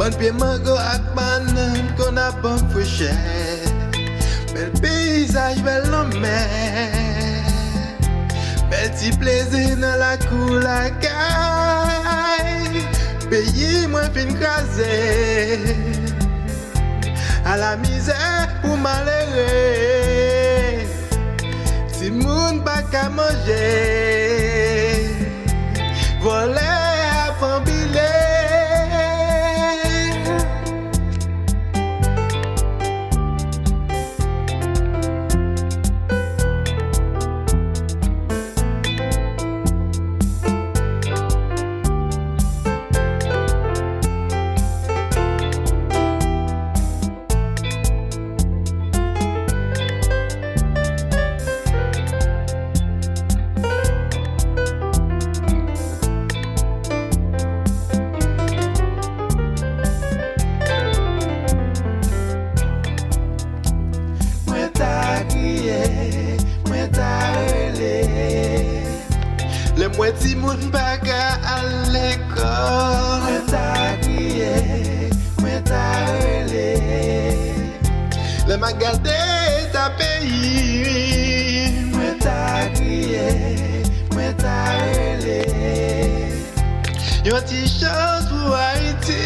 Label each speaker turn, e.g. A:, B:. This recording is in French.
A: Bon pied mango ak banane qu'on a pas fouché. Bel paysage, belle mer. Bel petit plaisir dans la cour la caille. Pays moins fin crasé. À la misère pour malheureux. Si moun pas qu'à manger. Voler à fambiler. Le moi ti moun baga à l'école. Moi ta crié, moi ta relé. Le m'a gardé ta pays. Moi ta crié, moi ta relé. Yon ti chance pour Haïti.